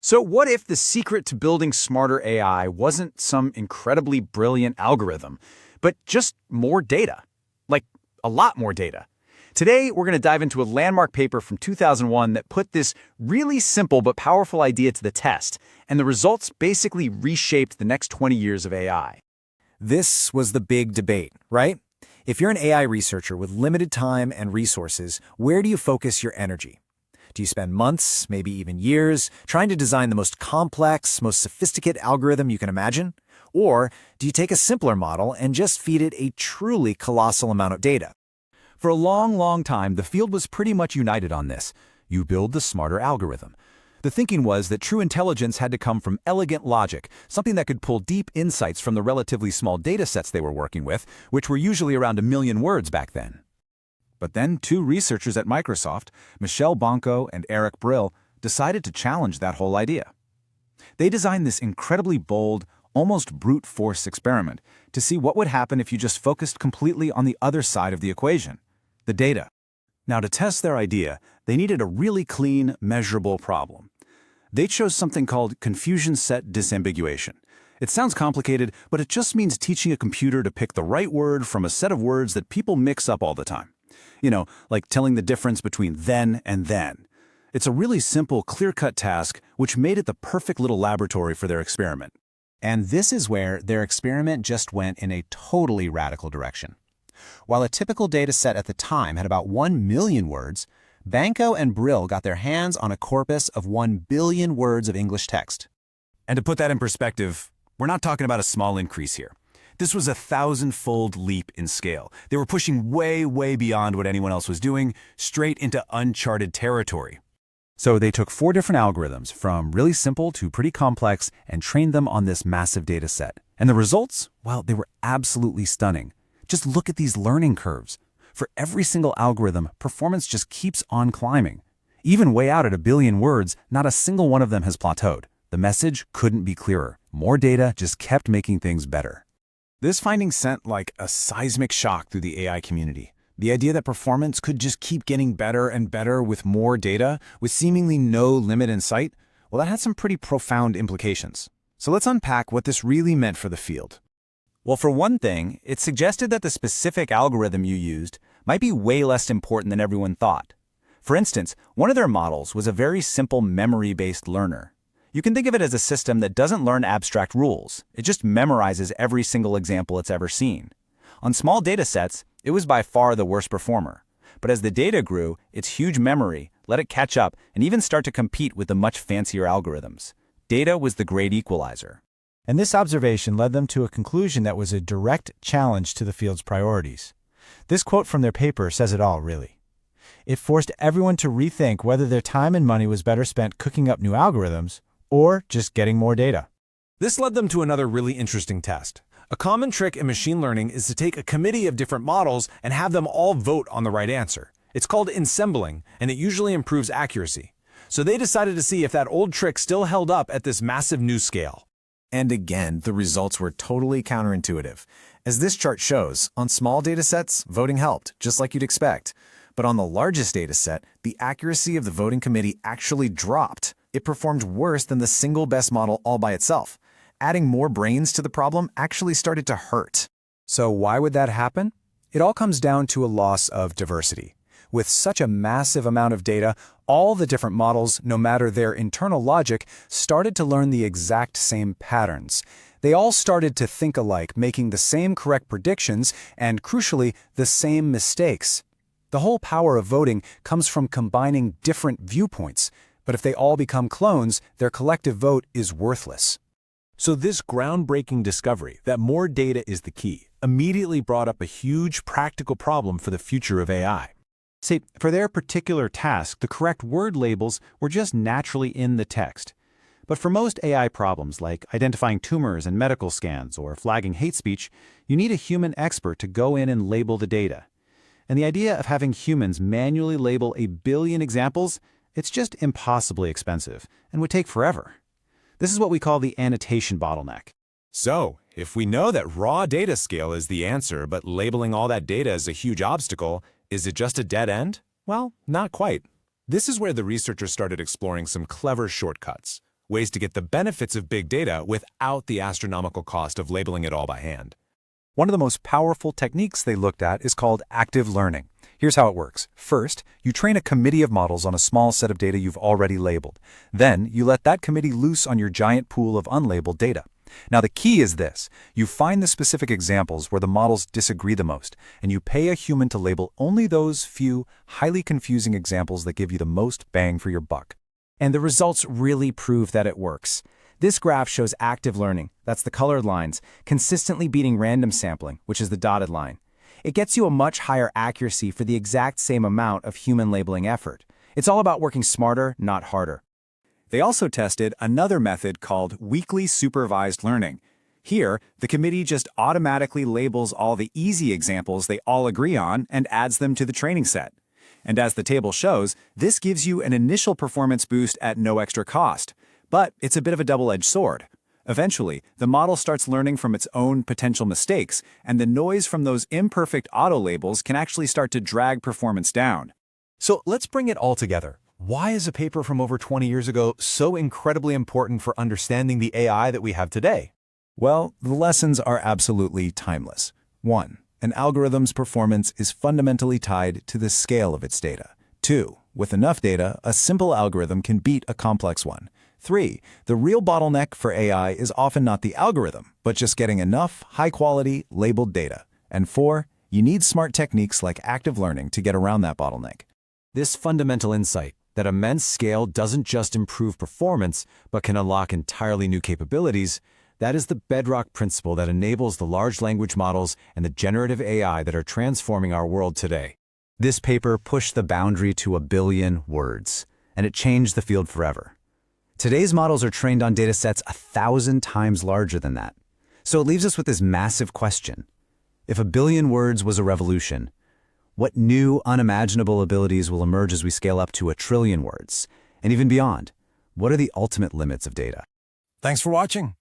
So what if the secret to building smarter AI wasn't some incredibly brilliant algorithm, but just more data? Like, a lot more data. Today, we're going to dive into a landmark paper from 2001 that put this really simple but powerful idea to the test, and the results basically reshaped the next 20 years of AI. This was the big debate, right? If you're an AI researcher with limited time and resources, where do you focus your energy? Do you spend months, maybe even years, trying to design the most complex, most sophisticated algorithm you can imagine? Or do you take a simpler model and just feed it a truly colossal amount of data? For a long time, the field was pretty much united on this. You build the smarter algorithm. The thinking was that true intelligence had to come from elegant logic, something that could pull deep insights from the relatively small datasets they were working with, which were usually around 1 million words back then. But then 2 researchers at Microsoft, Michele Banko and Brill, decided to challenge that whole idea. They designed this incredibly bold, almost brute force experiment to see what would happen if you just focused completely on the other side of the equation, the data. Now, to test their idea, they needed a really clean, measurable problem. They chose something called confusion set disambiguation. It sounds complicated, but it just means teaching a computer to pick the right word from a set of words that people mix up all the time. You know, like telling the difference between then and then. It's a really simple, clear-cut task, which made it the perfect little laboratory for their experiment. And this is where their experiment just went in a totally radical direction. While a typical data set at the time had about 1 million words, Banko and Brill got their hands on a corpus of 1 billion words of English text. And to put that in perspective, we're not talking about a small increase here. This was a 1,000-fold leap in scale. They were pushing way beyond what anyone else was doing, straight into uncharted territory. So they took 4 different algorithms, from really simple to pretty complex, and trained them on this massive data set. And the results? Well, they were absolutely stunning. Just look at these learning curves. For every single algorithm, performance just keeps on climbing. Even way out at 1 billion words, not a single one of them has plateaued. The message couldn't be clearer. More data just kept making things better. This finding sent like a seismic shock through the AI community. The idea that performance could just keep getting better and better with more data, with seemingly no limit in sight, well, that had some pretty profound implications. So let's unpack what this really meant for the field. Well, for one thing, it suggested that the specific algorithm you used might be way less important than everyone thought. For instance, one of their models was a very simple memory-based learner. You can think of it as a system that doesn't learn abstract rules. It just memorizes every single example it's ever seen. On small data sets, it was by far the worst performer. But as the data grew, its huge memory let it catch up and even start to compete with the much fancier algorithms. Data was the great equalizer. And this observation led them to a conclusion that was a direct challenge to the field's priorities. This quote from their paper says it all, really. It forced everyone to rethink whether their time and money was better spent cooking up new algorithms or just getting more data. This led them to another really interesting test. A common trick in machine learning is to take a committee of different models and have them all vote on the right answer. It's called ensembling, and it usually improves accuracy. So they decided to see if that old trick still held up at this massive new scale. And again, the results were totally counterintuitive. As this chart shows, on small datasets, voting helped, just like you'd expect. But on the largest dataset, the accuracy of the voting committee actually dropped. It performed worse than the single best model all by itself. Adding more brains to the problem actually started to hurt. So why would that happen? It all comes down to a loss of diversity. With such a massive amount of data, all the different models, no matter their internal logic, started to learn the exact same patterns. They all started to think alike, making the same correct predictions and, crucially, the same mistakes. The whole power of voting comes from combining different viewpoints, but if they all become clones, their collective vote is worthless. So this groundbreaking discovery that more data is the key immediately brought up a huge practical problem for the future of AI. See, for their particular task, the correct word labels were just naturally in the text. But for most AI problems, like identifying tumors in medical scans or flagging hate speech, you need a human expert to go in and label the data. And the idea of having humans manually label 1 billion examples, it's just impossibly expensive and would take forever. This is what we call the annotation bottleneck. So, if we know that raw data scale is the answer, but labeling all that data is a huge obstacle, is it just a dead end? Well, not quite. This is where the researchers started exploring some clever shortcuts. ways to get the benefits of big data without the astronomical cost of labeling it all by hand. One of the most powerful techniques they looked at is called active learning. Here's how it works. First, you train a committee of models on a small set of data you've already labeled. Then, you let that committee loose on your giant pool of unlabeled data. Now, the key is this. You find the specific examples where the models disagree the most, and you pay a human to label only those few, highly confusing examples that give you the most bang for your buck. And the results really prove that it works. This graph shows active learning, that's the colored lines, consistently beating random sampling, which is the dotted line. It gets you a much higher accuracy for the exact same amount of human labeling effort. It's all about working smarter, not harder. They also tested another method called weakly supervised learning. Here, the committee just automatically labels all the easy examples they all agree on and adds them to the training set. And as the table shows, this gives you an initial performance boost at no extra cost. But it's a bit of a double-edged sword. Eventually, the model starts learning from its own potential mistakes, and the noise from those imperfect auto-labels can actually start to drag performance down. So let's bring it all together. Why is a paper from over 20 years ago so incredibly important for understanding the AI that we have today? Well, the lessons are absolutely timeless. 1. An algorithm's performance is fundamentally tied to the scale of its data. 2. With enough data, a simple algorithm can beat a complex one. 3. The real bottleneck for AI is often not the algorithm, but just getting enough, high-quality, labeled data. And 4. You need smart techniques like active learning to get around that bottleneck. This fundamental insight that immense scale doesn't just improve performance, but can unlock entirely new capabilities, that is the bedrock principle that enables the large language models and the generative AI that are transforming our world today. This paper pushed the boundary to 1 billion words, and it changed the field forever. Today's models are trained on datasets 1,000 times larger than that. So it leaves us with this massive question. If 1 billion words was a revolution, what new, unimaginable abilities will emerge as we scale up to 1 trillion words? And even beyond, what are the ultimate limits of data? Thanks for watching.